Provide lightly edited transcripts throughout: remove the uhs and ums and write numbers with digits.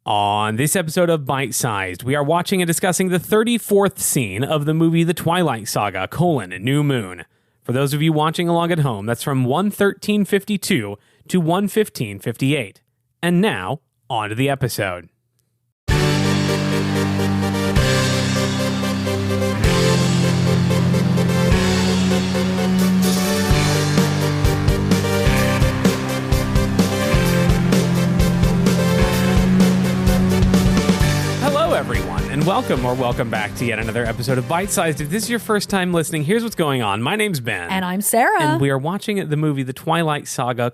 On this episode of Bite Sized, we are watching and discussing the 34th scene of the movie The Twilight Saga, New Moon. For those of you watching along at home, that's from 1:13:52 to 1:15:58. And now, on to the episode. Everyone, and welcome back to yet another episode of Bite Sized. If this is your first time listening, here's what's going on. My name's Ben. And I'm Sarah. And we are watching the movie The Twilight Saga,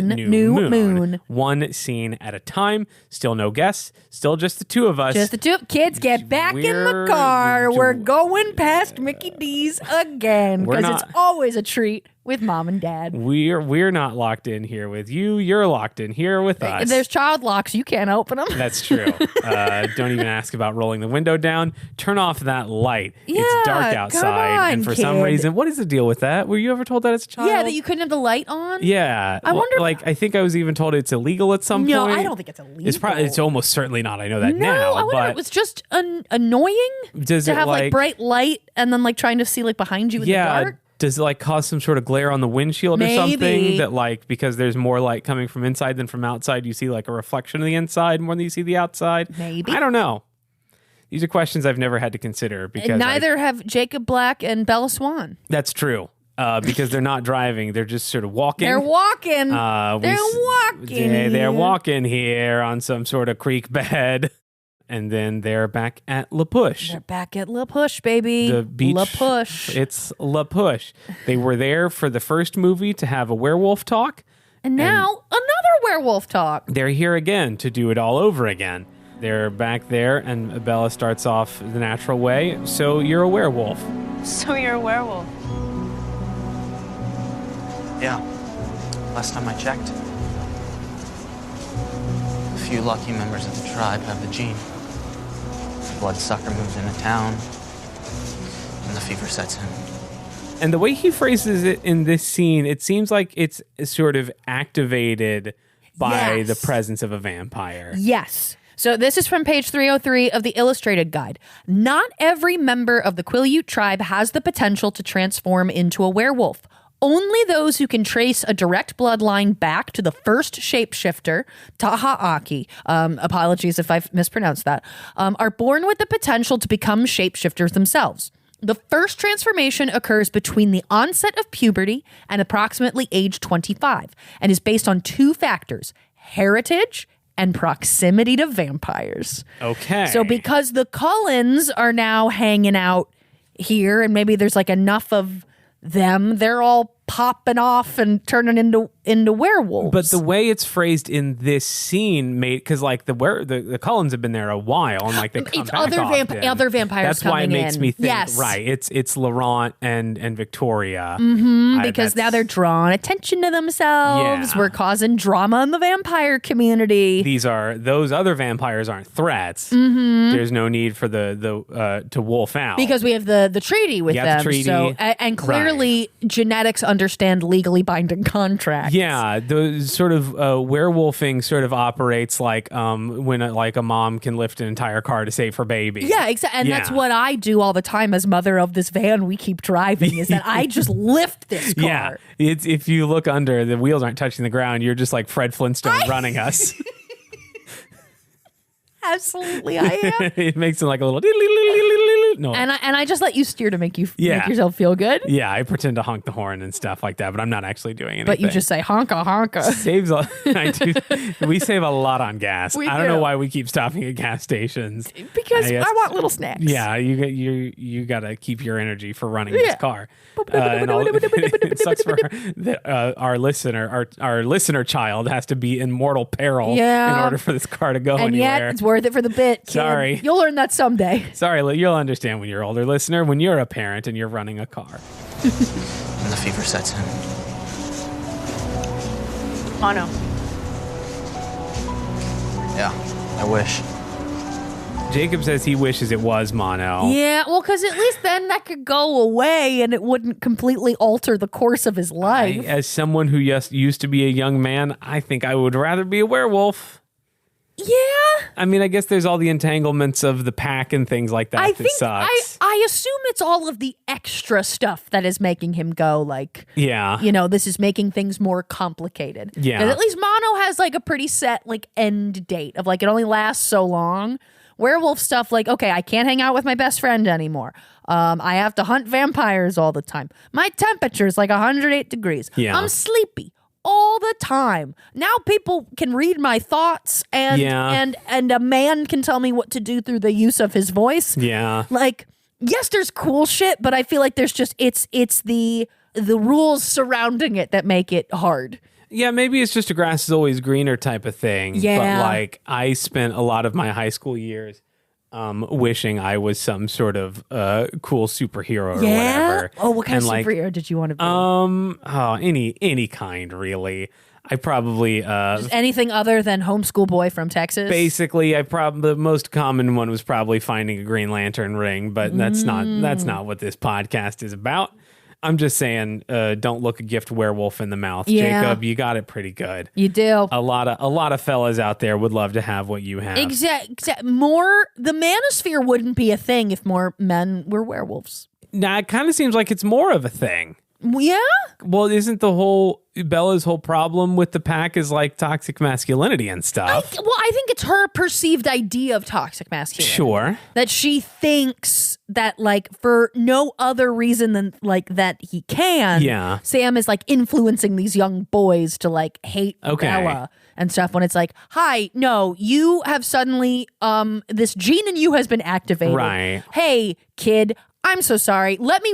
New Moon. One scene at a time. Still no guests. Still just the two of us. Just the two. Kids, get back in the car. We're going past Mickey D's again. Because it's always a treat with Mom and Dad. We're not locked in here with you. You're locked in here with us. There's child locks. You can't open them. That's true. Don't even ask about rolling the window down. Turn off that light. Yeah, it's dark outside. come on, and for kid. some reason, what is the deal with that? Were you ever told that as a child? Yeah, that you couldn't have the light on? Yeah. I wonder. I think I was even told it's illegal at some point. No, I don't think it's illegal. It's almost certainly not. I know that now. No, I wonder if it was just annoying to have bright light and then trying to see behind you in the dark. Does it cause some sort of glare on the windshield or something that because there's more light coming from inside than from outside, you see a reflection of the inside more than you see the outside? Maybe. I don't know. These are questions I've never had to consider because and neither have Jacob Black and Bella Swan. That's true. Because they're not driving, they're just sort of walking. They're walking. They're walking here on some sort of creek bed. And then they're back at La Push. They're back at La Push, baby. The beach. La Push. It's La Push. They were there for the first movie to have a werewolf talk. And now another werewolf talk. They're here again to do it all over again. They're back there, and Bella starts off the natural way. So you're a werewolf. So you're a werewolf. Yeah. Last time I checked. A few lucky members of the tribe have the gene. Bloodsucker moves into town, and the fever sets in. And the way he phrases it in this scene, it seems like it's sort of activated by the presence of a vampire. Yes. So this is from page 303 of the Illustrated Guide. Not every member of the Quileute tribe has the potential to transform into a werewolf. Only those who can trace a direct bloodline back to the first shapeshifter, Taha'aki, apologies if I've mispronounced that, are born with the potential to become shapeshifters themselves. The first transformation occurs between the onset of puberty and approximately age 25 and is based on two factors, heritage and proximity to vampires. Okay. So because the Cullens are now hanging out here and maybe there's enough of them, they're all popping off and turning into werewolves. But the way it's phrased in this scene made because the Cullens have been there a while and they come it's back other vampires. That's why it makes me think. Yes. Right. It's Laurent and Victoria. Because now they're drawing attention to themselves. Yeah. We're causing drama in the vampire community. Those other vampires aren't threats. There's no need for the to wolf out because we have the treaty with them. The treaty. So and clearly genetics understand legally binding contracts. Yeah, the sort of werewolfing sort of operates like when a mom can lift an entire car to save her baby. Yeah, exactly. And that's what I do all the time as mother of this van we keep driving is that I just lift this car. Yeah, if you look under, the wheels aren't touching the ground. You're just like Fred Flintstone running us. Absolutely, I am. It makes it like a little no. And I just let you steer to make yourself feel good. Yeah, I pretend to honk the horn and stuff like that, but I'm not actually doing anything. But you just say honka honka. We save a lot on gas. I don't do. know why we keep stopping at gas stations. Because I want little snacks. Yeah, you got to keep your energy for running this car. It sucks for our listener child has to be in mortal peril in order for this car to go and anywhere. Yet it's worth it for the bit, kid. Sorry. You'll learn that someday. Sorry, you'll understand when you're older, listener, when you're a parent and you're running a car. And the fever sets in. Oh, no. Yeah, I wish. Jacob says he wishes it was mono. Yeah, well, because at least then that could go away and it wouldn't completely alter the course of his life. As someone who used to be a young man, I think I would rather be a werewolf. Yeah? I mean, I guess there's all the entanglements of the pack and things like that. I think sucks. I assume it's all of the extra stuff that is making him go like, yeah. you know, this is making things more complicated. Yeah. 'Cause at least mono has like a pretty set like end date of like it only lasts so long. Werewolf stuff, like, okay, I can't hang out with my best friend anymore. I have to hunt vampires all the time. My temperature's like 108 degrees. Yeah. I'm sleepy all the time. Now people can read my thoughts and a man can tell me what to do through the use of his voice. Yeah. Like, yes, there's cool shit, but I feel like there's just it's the rules surrounding it that make it hard. Yeah, maybe it's just a grass is always greener type of thing. Yeah. But like I spent a lot of my high school years wishing I was some sort of cool superhero or whatever. Oh, what kind and of like, superhero did you want to be? Any kind really. I probably Just anything other than homeschool boy from Texas? basically the most common one was probably finding a Green Lantern ring, but that's not what this podcast is about. I'm just saying, don't look a gift werewolf in the mouth. Yeah. Jacob, you got it pretty good. You do. A lot of fellas out there would love to have what you have. Exact. More, the manosphere wouldn't be a thing if more men were werewolves. Now, it kind of seems like it's more of a thing. Yeah? Well, isn't Bella's whole problem with the pack is like toxic masculinity and stuff? I think it's her perceived idea of toxic masculinity. Sure. That she thinks that, like, for no other reason than, like, that he can. Yeah. Sam is, like, influencing these young boys to, like, hate Bella and stuff when it's like, hi, no, you have suddenly, this gene in you has been activated. Right. Hey, kid, I'm so sorry. Let me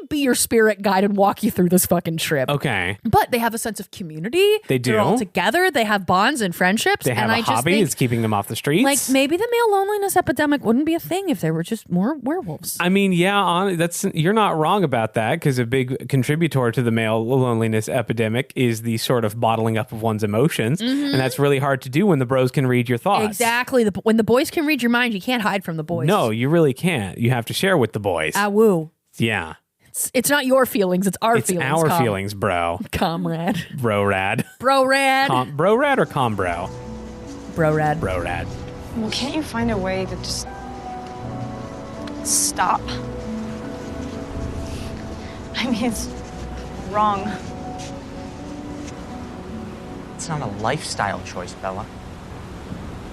be your spirit guide and walk you through this fucking trip. Okay. But they have a sense of community. They do. They're all together. They have bonds and friendships. They have and a I just hobby. think, It's keeping them off the streets. like, maybe the male loneliness epidemic wouldn't be a thing if there were just more werewolves. I mean, yeah, you're not wrong about that, because a big contributor to the male loneliness epidemic is the sort of bottling up of one's emotions, and that's really hard to do when the bros can read your thoughts. Exactly. When the boys can read your mind, you can't hide from the boys. No, you really can't. You have to share with the boys. Ah, woo. Yeah. It's not your feelings. It's our feelings. It's our feelings, bro. Comrade. Bro-rad. Bro-rad. Bro-rad or com-bro? Bro-rad. Bro-rad. Well, can't you find a way to just stop? I mean, it's wrong. It's not a lifestyle choice, Bella.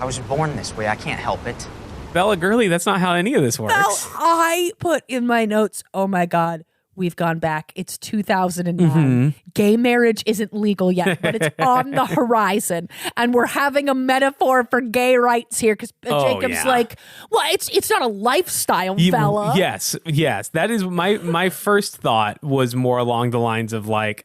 I was born this way. I can't help it. Bella Gurley, that's not how any of this works. Well, I put in my notes, oh my God, we've gone back. It's 2009. Gay marriage isn't legal yet, but it's on the horizon. And we're having a metaphor for gay rights here because Jacob's like, well, it's not a lifestyle, Bella. Yes. That is my first thought was more along the lines of like,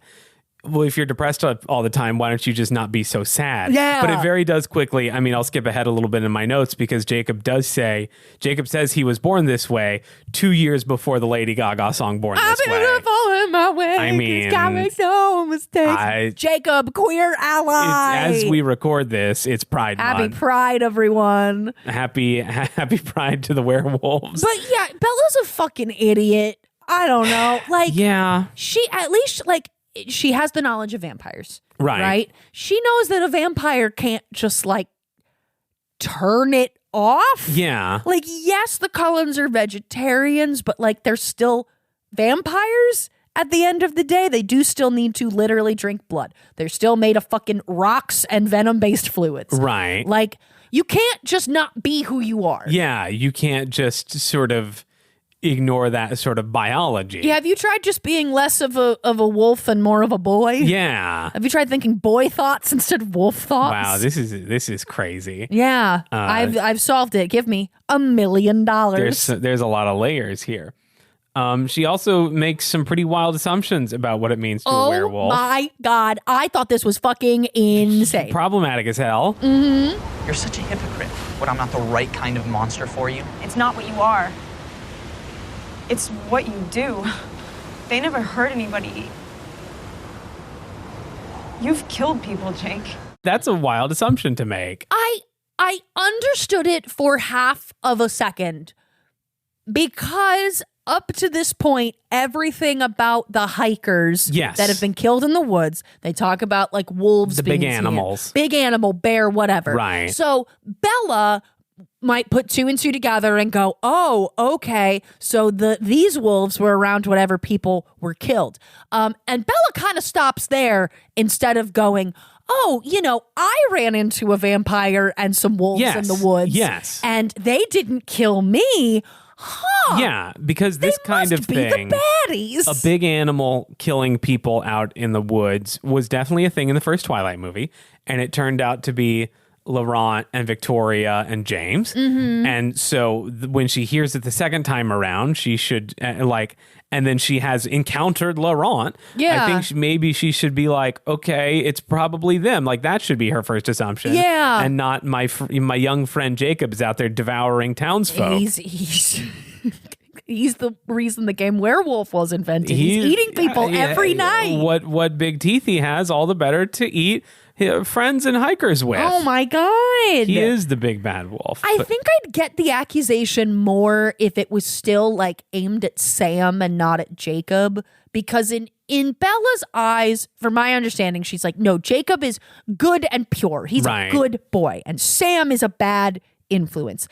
well, if you're depressed all the time, why don't you just not be so sad? Yeah. But it very does quickly. I mean, I'll skip ahead a little bit in my notes because Jacob says he was born this way 2 years before the Lady Gaga song Born This Way. In my way. I mean, God makes no mistakes. Jacob, queer ally. As we record this, it's Pride Happy Month. Pride, everyone. Happy Pride to the werewolves. But yeah, Bella's a fucking idiot. I don't know. Like, yeah. She at least, like, she has the knowledge of vampires. Right. She knows that a vampire can't just, like, turn it off. Yeah. Like, yes, the Cullens are vegetarians, but, like, they're still vampires at the end of the day. They do still need to literally drink blood. They're still made of fucking rocks and venom-based fluids. Right. Like, you can't just not be who you are. Yeah, you can't just sort of ignore that sort of biology. Yeah, have you tried just being less of a wolf and more of a boy? Yeah. Have you tried thinking boy thoughts instead of wolf thoughts? Wow, this is crazy. Yeah, I've solved it. Give me $1 million. There's a lot of layers here. She also makes some pretty wild assumptions about what it means to a werewolf. Oh my God, I thought this was fucking insane. Problematic as hell. Mm-hmm. You're such a hypocrite. What, I'm not the right kind of monster for you? It's not what you are. It's what you do. They never hurt anybody. You've killed people, Jake. That's a wild assumption to make. I understood it for half of a second because up to this point, everything about the hikers Yes. that have been killed in the woods, they talk about like wolves, The being big seen. animals. Big animal, bear, whatever. Right. So Bella might put 2 and 2 together and go, oh, okay, so these wolves were around whatever people were killed. And Bella kind of stops there instead of going, oh, I ran into a vampire and some wolves in the woods. Yes. And they didn't kill me. Huh. Yeah, because this They kind must of be thing, the baddies. a big animal killing people out in the woods, was definitely a thing in the first Twilight movie, and it turned out to be Laurent and Victoria and James. And so when she hears it the second time around, she should and then she has encountered Laurent. Yeah. I think maybe she should be like, okay, it's probably them. Like that should be her first assumption. Yeah. And not my young friend Jacob is out there devouring townsfolk. He's the reason the game Werewolf was invented. He's eating people every night. What big teeth he has, all the better to eat friends and hikers with. Oh my God. He is the big bad wolf. I think I'd get the accusation more if it was still like aimed at Sam and not at Jacob, because in Bella's eyes, from my understanding, she's like, no, Jacob is good and pure. He's a good boy, and Sam is a bad influence.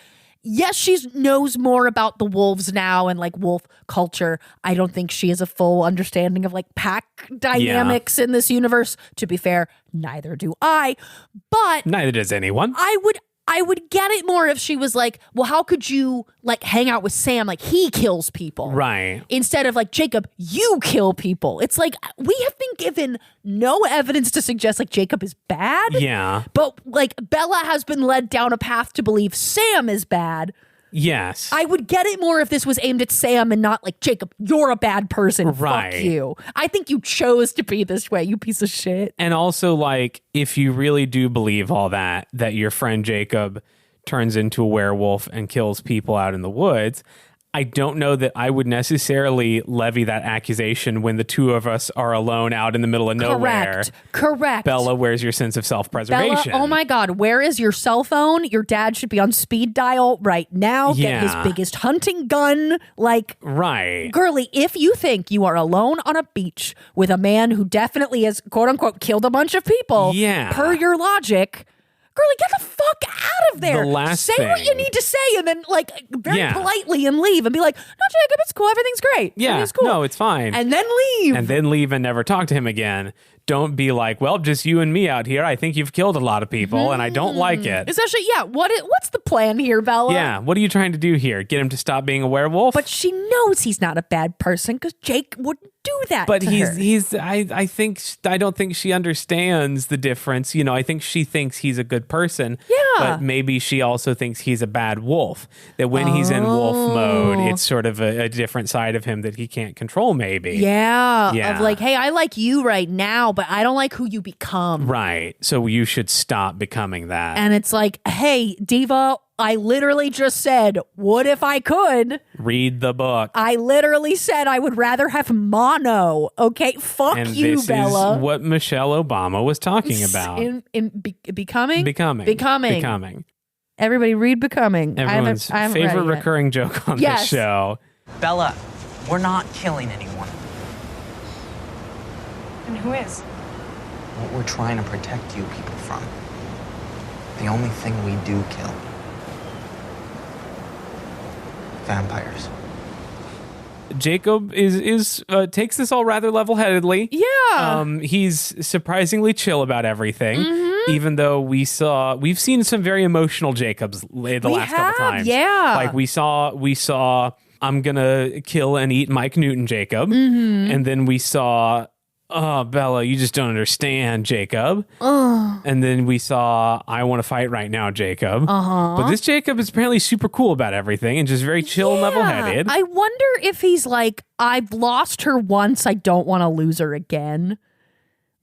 Yes, she knows more about the wolves now and like wolf culture. I don't think she has a full understanding of like pack dynamics in this universe. To be fair, neither do I. But neither does anyone. I would get it more if she was like, well, how could you like hang out with Sam? Like he kills people. Right. Instead of like, Jacob, you kill people. It's like, we have been given no evidence to suggest like Jacob is bad. Yeah. But like Bella has been led down a path to believe Sam is bad. Yes. I would get it more if this was aimed at Sam and not like, Jacob, you're a bad person. Right. Fuck you. I think you chose to be this way, you piece of shit. And also, like, if you really do believe all that your friend Jacob turns into a werewolf and kills people out in the woods, I don't know that I would necessarily levy that accusation when the two of us are alone out in the middle of nowhere. Correct. Bella, where's your sense of self-preservation? Bella, oh my God, where is your cell phone? Your dad should be on speed dial right now. Get his biggest hunting gun. Like, right. Girly, if you think you are alone on a beach with a man who definitely has, quote unquote, killed a bunch of people, per your logic, girly, get the fuck out of there. The last say what you need to say and then like very politely and leave and be like, no, Jacob, it's cool. Everything's great. Yeah. Everything's cool. No, it's fine. And then leave. And then leave and never talk to him again. Don't be like, well, just you and me out here. I think you've killed a lot of people and I don't like it. Especially, what's the plan here, Bella? Yeah, what are you trying to do here? Get him to stop being a werewolf? But she knows he's not a bad person because Jake wouldn't do that. But to her. I don't think she understands the difference. I think she thinks he's a good person. Yeah. But maybe she also thinks he's a bad wolf. That when he's in wolf mode, it's sort of a different side of him that he can't control, maybe. Yeah. Yeah. Of like, hey, I like you right now, but I don't like who you become. Right. So you should stop becoming that. And it's like, hey, Diva, I literally just said, what if I could? Read the book. I literally said I would rather have mono. Okay, fuck and you, this Bella. is what Michelle Obama was talking about. Becoming. Becoming. Everybody read Becoming. Everyone's I haven't favorite read it yet. recurring joke on this show. Bella, we're not killing anyone. And who is? What we're trying to protect you people from. The only thing we do kill. Vampires. Jacob is takes this all rather level-headedly. Yeah. He's surprisingly chill about everything, even though we've seen some very emotional Jacobs the last couple times. Yeah. Like we saw I'm gonna kill and eat Mike Newton Jacob, and then we saw Bella, you just don't understand, Jacob. And then we saw I want to fight right now, Jacob. But this Jacob is apparently super cool about everything and just very chill and level-headed. I wonder if he's like, I've lost her once, I don't want to lose her again.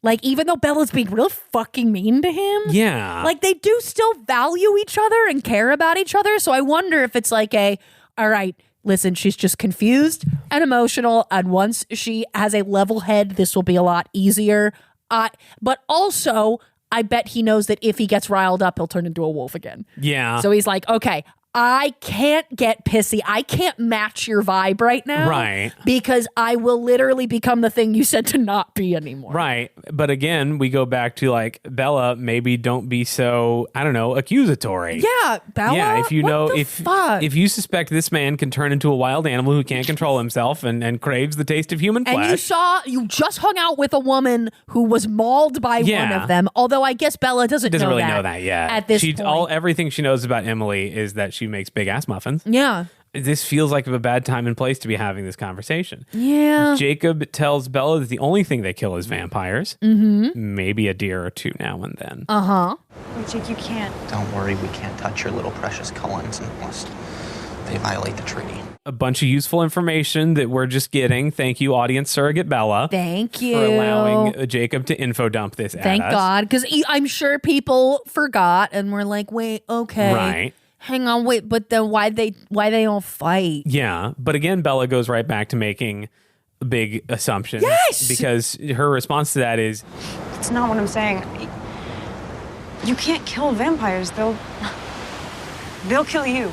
Like, even though Bella's being real fucking mean to him. Yeah. Like, they do still value each other and care about each other. So I wonder if it's like all right, listen, she's just confused and emotional. And once she has a level head, this will be a lot easier. But also, I bet he knows that if he gets riled up, he'll turn into a wolf again. Yeah. So he's like, okay, I can't get pissy. I can't match your vibe right now. Right. Because I will literally become the thing you said to not be anymore. Right. But again, we go back to like, Bella, maybe don't be so, I don't know, accusatory. Yeah, Bella. Yeah, if you what know, the fuck? if you suspect this man can turn into a wild animal who can't control himself and craves the taste of human flesh. And you just hung out with a woman who was mauled by one of them. Although I guess Bella doesn't really know that yet. At this point. Everything she knows about Emily is that she makes big ass muffins. Yeah. This feels like a bad time and place to be having this conversation. Yeah. Jacob tells Bella that the only thing they kill is vampires. Mm-hmm. Maybe a deer or two now and then. Uh-huh. Wait, Jake, you can't. Don't worry, we can't touch your little precious Cullens unless they violate the treaty. A bunch of useful information that we're just getting. Thank you, audience surrogate Bella. Thank you. For allowing Jacob to info dump this Thank at us. God. Because I'm sure people forgot and were like, wait, okay. Right. Hang on, wait, but then why they don't fight? Yeah, but again, Bella goes right back to making big assumptions. Yes! Because her response to that is, That's not what I'm saying. You can't kill vampires. They'll kill you.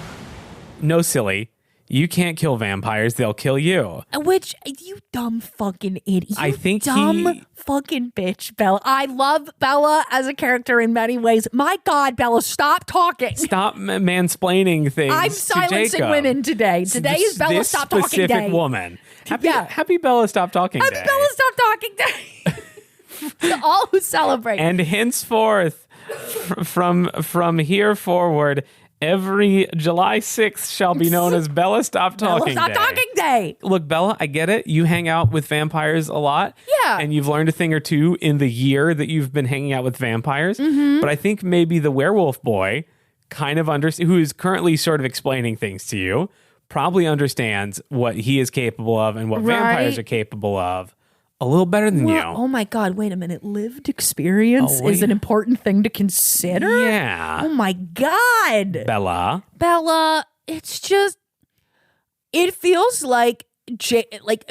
no, silly. You can't kill vampires. They'll kill you. Which, you dumb fucking idiot. I think dumb fucking bitch, Bella. I love Bella as a character in many ways. My God, Bella, stop talking. Stop mansplaining things. I'm to silencing Jacob. women today. Today is Bella this Stop Talking Day. specific woman. Happy Bella Stop Talking Day. Happy Bella Stop Talking Day. To all who celebrate. And henceforth, from here forward, every July 6th shall be known as Bella Stop Talking Bella Stop Day. Talking Day. Look, Bella, I get it. You hang out with vampires a lot. Yeah. And you've learned a thing or two in the year that you've been hanging out with vampires. Mm-hmm. But I think maybe the werewolf boy kind of who is currently sort of explaining things to you, probably understands what he is capable of and what vampires are capable of a little better than you. Oh my God, wait a minute. Lived experience Oh, wait. is an important thing to consider? Yeah. Oh my God. Bella. It's just, it feels like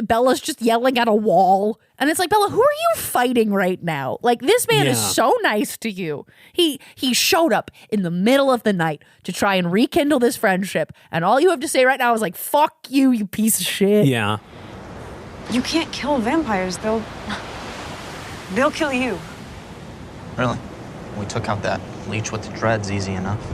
Bella's just yelling at a wall. And it's like, Bella, who are you fighting right now? Like, this man is so nice to you. He showed up in the middle of the night to try and rekindle this friendship. And all you have to say right now is like, fuck you, you piece of shit. Yeah. You can't kill vampires. They'll kill you. Really? We took out that leech with the dreads easy enough.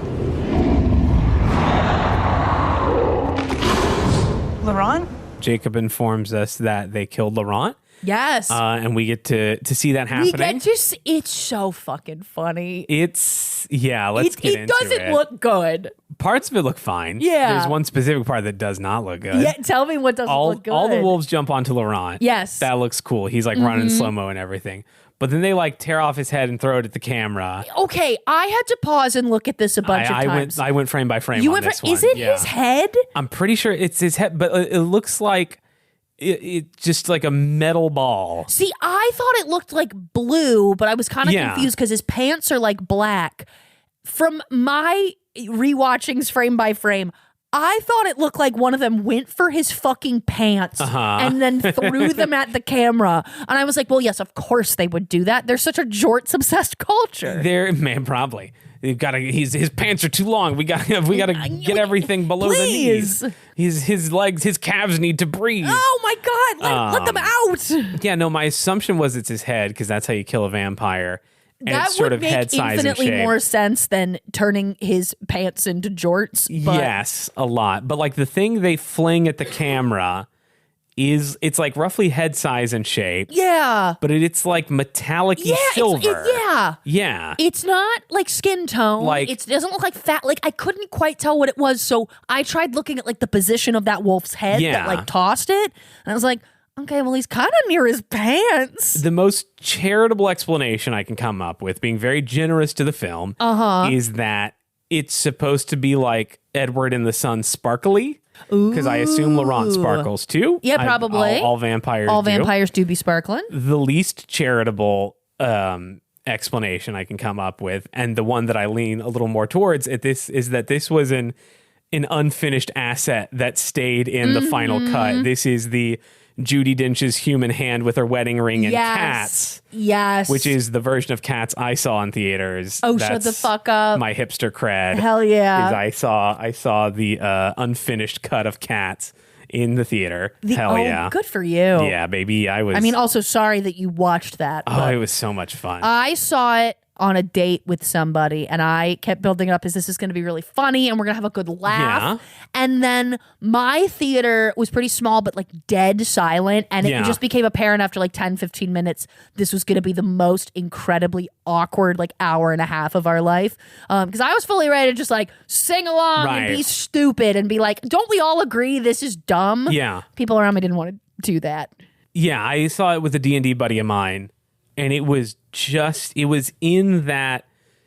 Laurent? Jacob informs us that they killed Laurent. Yes. And we get to see that happening. It's so fucking funny. Let's get into it. It doesn't look good. Parts of it look fine. Yeah. There's one specific part that does not look good. Yeah, tell me what doesn't look good. All the wolves jump onto Laurent. Yes. That looks cool. He's like running slow-mo and everything. But then they like tear off his head and throw it at the camera. Okay, I had to pause and look at this a bunch of times. I went frame by frame You on went this for, one. is it Yeah. his head? I'm pretty sure it's his head, but it looks like it just like a metal ball. See, I thought it looked like blue, but I was kind of Yeah. confused because his pants are like black. From my rewatchings frame by frame, I thought it looked like one of them went for his fucking pants and then threw them at the camera. And I was like, well, yes, of course they would do that. They're such a jorts obsessed culture. Probably. His pants are too long. We got to get everything below Please. the knees. His legs, his calves need to breathe. Oh my God, let them out. Yeah, no, my assumption was it's his head because that's how you kill a vampire. And That it's sort would of make head size and infinitely shape. more sense than turning his pants into jorts. But Yes, a lot. But like the thing they fling at the camera it's like roughly head size and shape. yeah. But it's like metallic-y silver. Yeah. It's not like skin tone. Like- It doesn't look like fat. Like, I couldn't quite tell what it was. So I tried looking at like the position of that wolf's head that like tossed it. And I was like, okay, well, he's kind of near his pants. The most charitable explanation I can come up with, being very generous to the film, is that it's supposed to be like Edward and the Sun sparkly. Because I assume Laurent sparkles too. Yeah, probably. All vampires All do. vampires do be sparkling. The least charitable explanation I can come up with, and the one that I lean a little more towards at this, is that this was an unfinished asset that stayed in the final cut. This is the Judi Dench's human hand with her wedding ring and Cats. Yes. Which is the version of Cats I saw in theaters. Oh, shut the fuck up. My hipster cred. Hell yeah. I saw the unfinished cut of Cats in the theater. Hell yeah. Good for you. Yeah, baby. I mean, also sorry that you watched that. Oh, it was so much fun. I saw it on a date with somebody and I kept building it up as this is going to be really funny and we're going to have a good laugh. Yeah. And then my theater was pretty small but like dead silent and it just became apparent after like 10, 15 minutes this was going to be the most incredibly awkward like hour and a half of our life. Because I was fully ready to just like sing along and be stupid and be like, don't we all agree this is dumb? Yeah. People around me didn't want to do that. Yeah, I saw it with a D&D buddy of mine. And it was in that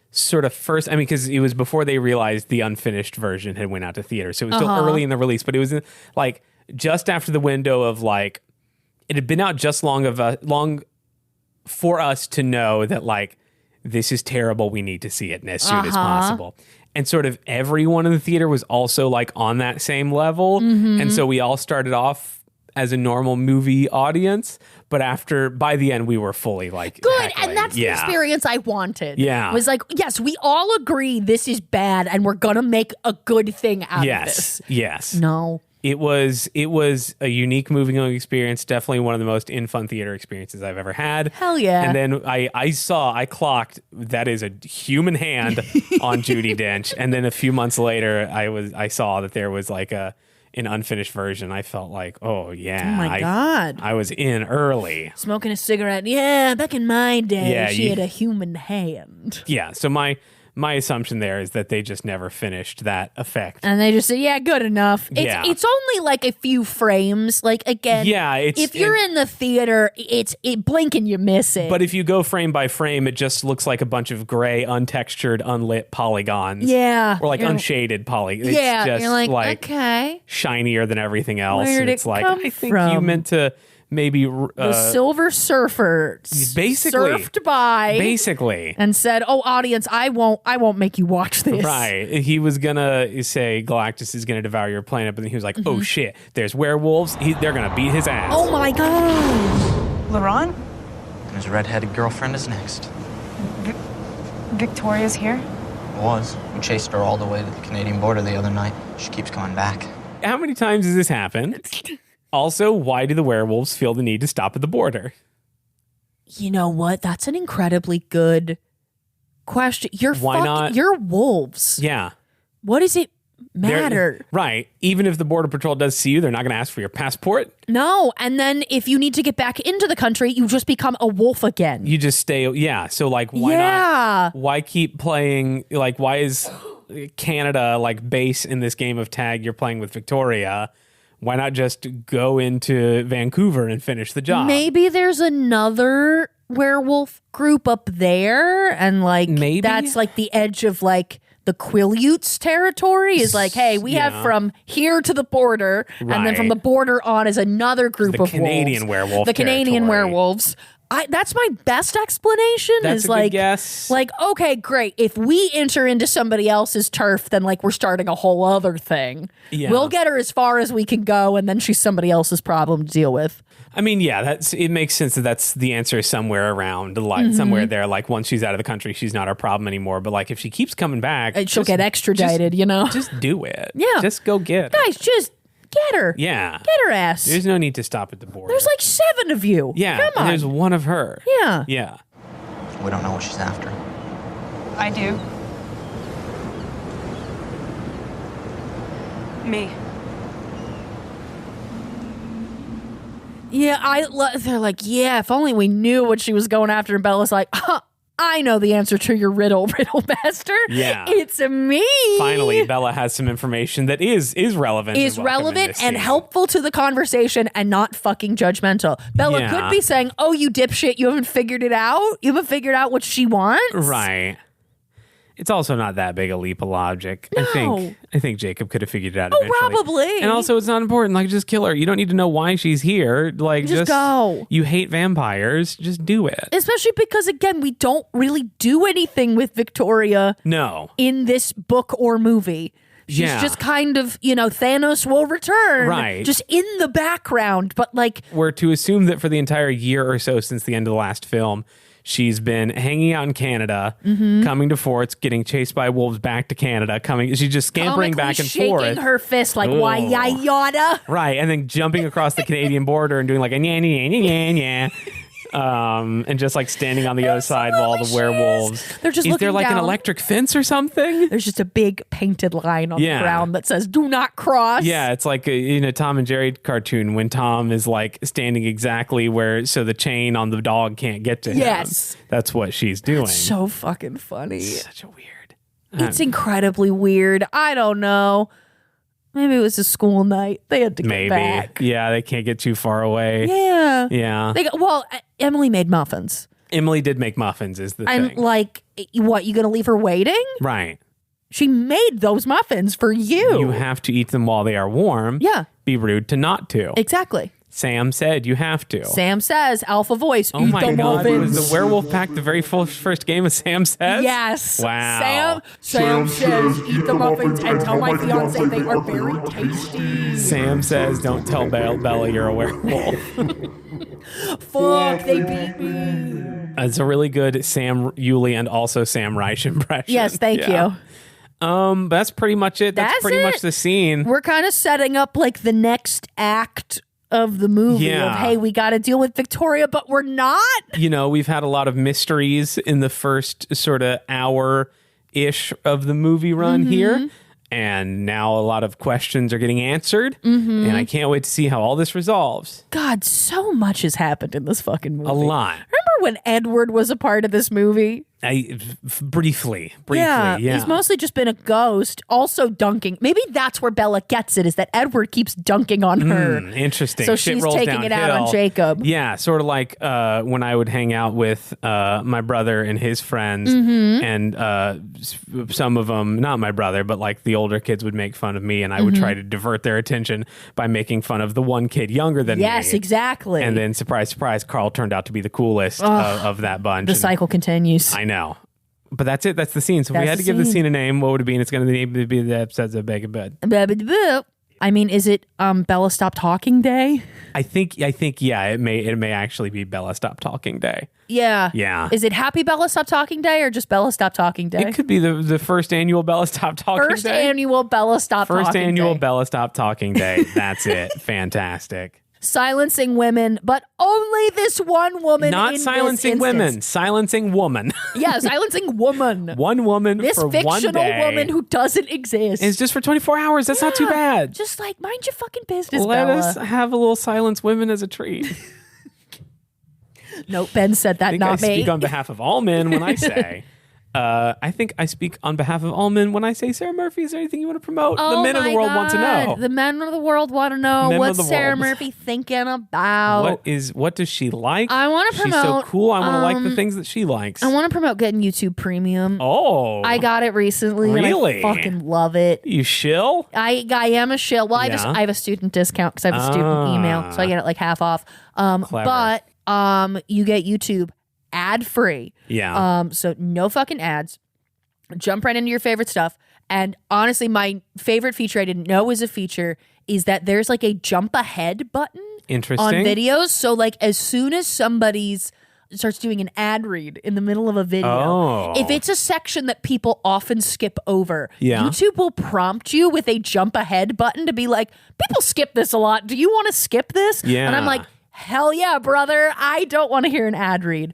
sort of first, because it was before they realized the unfinished version had went out to theater. So it was still early in the release, but it was like just after the window of like, it had been out just long for us to know that like, this is terrible. We need to see it as soon as possible. And sort of everyone in the theater was also like on that same level. And so we all started off as a normal movie audience, but by the end we were fully like good heckling. And that's the experience I wanted. Was like, yes, we all agree this is bad and we're gonna make a good thing out of this. Yes. No. It was a unique movie going experience, definitely one of the most fun theater experiences I've ever had. Hell yeah. And then I clocked that is a human hand on Judi Dench, and then a few months later I saw that there was like an unfinished version. I felt like, oh yeah. Oh my God. I was in early. Smoking a cigarette. Yeah, back in my day, she had a human hand. Yeah, so my assumption there is that they just never finished that effect. And they just said, yeah, good enough. It's only like a few frames. Like, again, if you're in the theater, it blink and you miss it. But if you go frame by frame, it just looks like a bunch of gray, untextured, unlit polygons. Yeah. Or like unshaded polygons. Yeah, it's just you're like, okay. shinier than everything else. Where did it's it like, come I think from? you meant to maybe the Silver Surfer basically surfed by and said, oh, audience, I won't make you watch this. Right. He was gonna say Galactus is gonna devour your planet, but then he was like, oh shit, there's werewolves, they're gonna beat his ass. Oh my God. Laurent? And his redheaded girlfriend is next. Victoria's here? Was. We chased her all the way to the Canadian border the other night. She keeps coming back. How many times has this happened? Also, why do the werewolves feel the need to stop at the border? You know what? That's an incredibly good question. Why not? You're wolves. Yeah. What does it matter? Right. Even if the Border Patrol does see you, they're not going to ask for your passport. No. And then if you need to get back into the country, you just become a wolf again. You just stay. Yeah. So like, why not? Why keep playing? Like, why is Canada like base in this game of tag you're playing with Victoria? Why not just go into Vancouver and finish the job? Maybe there's another werewolf group up there, and like maybe that's like the edge of like the Quileutes territory is like, hey, we have from here to the border, and then from the border on is another group of Canadian wolves. werewolf. The Canadian werewolves. That's my best explanation. That's is a like, good guess. Like, okay, great. If we enter into somebody else's turf, then like we're starting a whole other thing. Yeah. We'll get her as far as we can go, and then she's somebody else's problem to deal with. I mean, yeah, it makes sense that's the answer somewhere around, like somewhere there. Like once she's out of the country, she's not our problem anymore. But like if she keeps coming back, she'll get extradited. Just do it. Yeah, just go get guys. Just get her. Yeah, get her ass. There's no need to stop at the border. There's like 7 of you. Yeah, come on. And there's one of her. Yeah, yeah. We don't know what she's after. I do. Me. Yeah, they're like, yeah, if only we knew what she was going after. And Bella's like, I know the answer to your riddle master. Yeah. It's me. Finally, Bella has some information that is relevant. Is relevant and helpful to the conversation and not fucking judgmental. Bella could be saying, oh, you dipshit, you haven't figured it out? You haven't figured out what she wants? Right. It's also not that big a leap of logic. No. I think Jacob could have figured it out eventually. Probably. And also, it's not important. Like, just kill her. You don't need to know why she's here. Like, just go. You hate vampires. Just do it. Especially because, again, we don't really do anything with Victoria. No. In this book or movie. She's Yeah. just kind of, Thanos will return. Right. Just in the background. But like, We're to assume that for the entire year or so since the end of the last film, she's been hanging out in Canada, coming to forts, getting chased by wolves back to Canada, she's just scampering back and shaking forth. her fist like, why, ya, yada. Right, and then jumping across the Canadian border and doing like a nya, nya, nya, nya, nya. And just like standing on the other side while all the werewolves. They're just Is there looking like an down. electric fence or something? There's just a big painted line on the ground that says, do not cross. Yeah, it's like in a Tom and Jerry cartoon when Tom is like standing exactly where so the chain on the dog can't get to him. Yes. That's what she's doing. So fucking funny. Such a weird. It's incredibly weird. I don't know. Maybe it was a school night. They had to get back. Yeah, they can't get too far away. Yeah. Yeah. Emily made muffins. Emily did make muffins is the And thing. like, what, you gonna leave her waiting? Right. She made those muffins for you. You have to eat them while they are warm. Yeah. Be rude to not to. Exactly. Sam said you have to. Sam Says, alpha voice, Oh eat my the God. muffins. Was the werewolf pack the very first game of Sam Says? Yes. Wow. Sam says, eat the muffins and tell my fiance they are very tasty. Sam says, don't tell Bella you're a werewolf. Fuck, they beat me. It's a really good Sam Yuli and also Sam Reich impression. Yes, thank you. That's pretty much it. That's That's pretty it. much the scene. We're kind of setting up like the next act of the movie Yeah. of, hey, we got to deal with Victoria, but we're not. We've had a lot of mysteries in the first sort of hour-ish of the movie run here. And now a lot of questions are getting answered. And I can't wait to see how all this resolves. God, so much has happened in this fucking movie. A lot. Remember when Edward was a part of this movie? Briefly. Yeah, he's mostly just been a ghost, also dunking. Maybe that's where Bella gets it, is that Edward keeps dunking on her. Interesting. So Shit she's rolls taking it out on downhill. Jacob. Yeah, sort of like when I would hang out with my brother and his friends, and some of them, not my brother, but like the older kids would make fun of me, and I would try to divert their attention by making fun of the one kid younger than me. Yes, exactly. And then, surprise, surprise, Carl turned out to be the coolest of that bunch. The cycle continues. I know. But that's it. That's the scene. So if That's we had the to give the scene. scene a name, what would it be? And it's going to be the episodes of Bacon Bed. I mean, is it Bella Stop Talking Day? I think yeah, it may actually be Bella Stop Talking Day. Yeah. Yeah. Is it Happy Bella Stop Talking Day or just Bella Stop Talking Day? It could be the first annual Bella Stop Talking First Day. annual Bella Stop First Talking annual Day. Bella Stop Talking Day. That's it. Fantastic. Silencing women, but only this one woman. Not in silencing this women, instance. silencing woman. Yeah, silencing woman. One woman This for one fictional day. woman who doesn't exist. It's just for 24 hours. That's not too Yeah, bad. Just like mind your fucking business, Let Bella. us have a little silence women as a treat. Nope, Ben said that, I think not I me. speak on behalf of all men when I say. I think I speak on behalf of all men when I say, Sarah Murphy, is there anything you want to promote? Oh The men of my the world want to God. know. The men of the world want to know Men of what's the Sarah world. Murphy thinking about. What does she like? I wanna She's so promote, cool. I want to like the things that she likes. I want to promote getting YouTube Premium. Oh. I got it recently. Really? And I fucking love it. You shill? I am a shill. Well, Yeah. I have a student discount because I have a student email, so I get it like half off. Clever. But you get YouTube ad free. Yeah. So no fucking ads. Jump right into your favorite stuff. And honestly, my favorite feature I didn't know was a feature is that there's like a jump ahead button Interesting. on videos. So like as soon as somebody's starts doing an ad read in the middle of a video, Oh. if it's a section that people often skip over, Yeah. YouTube will prompt you with a jump ahead button to be like, people skip this a lot. Do you want to skip this? Yeah. And I'm like, hell yeah, brother. I don't want to hear an ad read.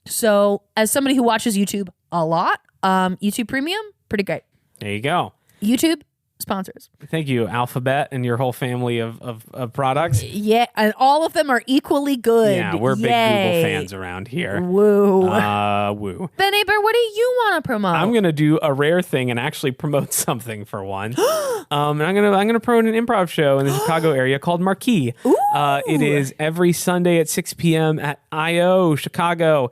So as somebody who watches YouTube a lot, YouTube Premium, pretty great. There you go. YouTube sponsors. Thank you, Alphabet, and your whole family of products. Yeah, and all of them are equally good. Yeah, we're big Yay. Google fans around here. Woo. Woo. Ben Aber, what do you want to promote? I'm gonna do a rare thing and actually promote something for once. And I'm gonna promote an improv show in the Chicago area called Marquee. It is every Sunday at 6 p.m. at I.O. Chicago.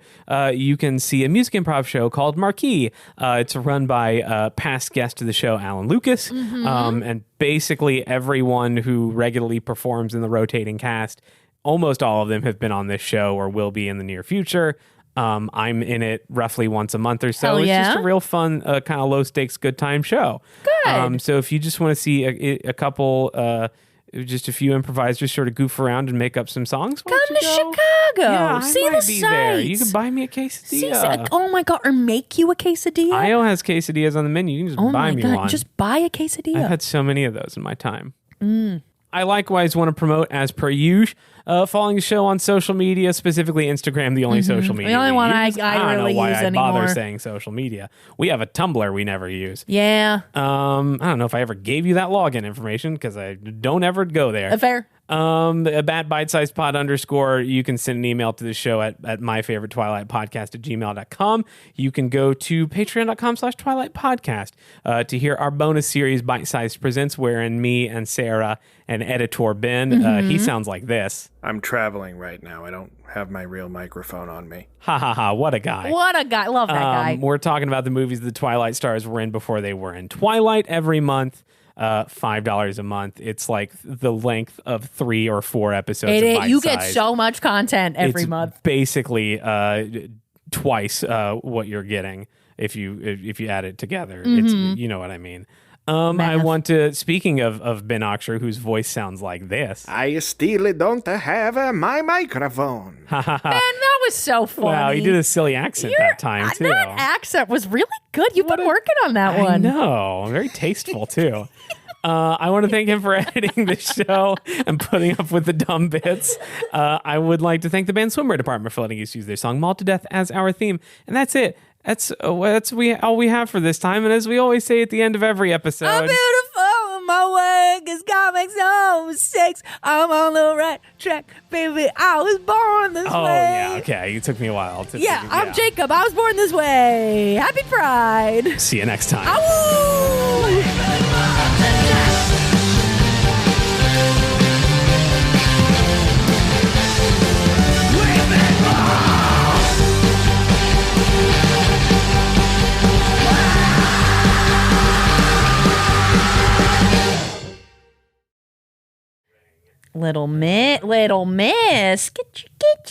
You can see a music improv show called Marquee. It's run by past guest of the show, Alan Lucas, and basically everyone who regularly performs in the rotating cast. Almost all of them have been on this show or will be in the near future. I'm in it roughly once a month or so. Hell It's yeah. just a real fun, kind of low stakes, good time show. Good. So if you just want to see a couple, just a few improvisers sort of goof around and make up some songs, why Come don't to you go? Chicago. Yeah, See I might the be there. You sights. can buy me a quesadilla. Oh my God. Or make you a quesadilla. IO has quesadillas on the menu. You can just Oh buy my me God. one. Just buy a quesadilla. I've had so many of those in my time. I likewise want to promote, as per usual, following the show on social media, specifically Instagram, the only social media. The only we one use. I don't really know why use I bother anymore. saying social media. We have a Tumblr we never use. Yeah. I don't know if I ever gave you that login information because I don't ever go there. Fair. At bite-sized-pod _ you can send an email to the show at myfavoritetwilightpodcast@gmail.com. You can go to patreon.com/twilightpodcast to hear our bonus series Bite Sized Presents, wherein me and Sarah and editor Ben, he sounds like this. I'm traveling right now. I don't have my real microphone on me. Ha ha ha, what a guy. What a guy. Love that guy. We're talking about the movies the Twilight stars were in before they were in Twilight every month. $5 a month. It's like the length of 3 or 4 episodes of Bite You get Size. so much content every It's month. basically twice what you're getting if you add it together. It's, you know what I mean. I Math. want to, speaking of Ben Oxer, whose voice sounds like this. I still don't have my microphone. Man, that was so funny. Wow, you did a silly accent that time too. That accent was really good. You've been working on that I one. know, very tasteful too. I want to thank him for editing the show and putting up with the dumb bits. I would like to thank the band Swimwear Department for letting us use their song Mauled to Death as our theme. And that's it. That's all we have for this time. And as we always say at the end of every episode, I'm beautiful, my work is comics, no mistakes. I'm on the right track, baby. I was born this oh way. yeah, okay. It took me a while to Yeah, figure- I'm Jacob. I was born this way. Happy Pride. See you next time. Little miss, get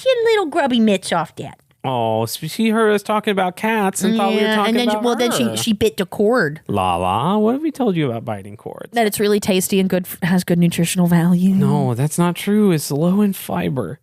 your little grubby mitts off that. Oh, she heard us talking about cats and thought we were talking and then about her. she bit the cord. Lala, what have we told you about biting cords? That it's really tasty and good, has good nutritional value. No, that's not true. It's low in fiber.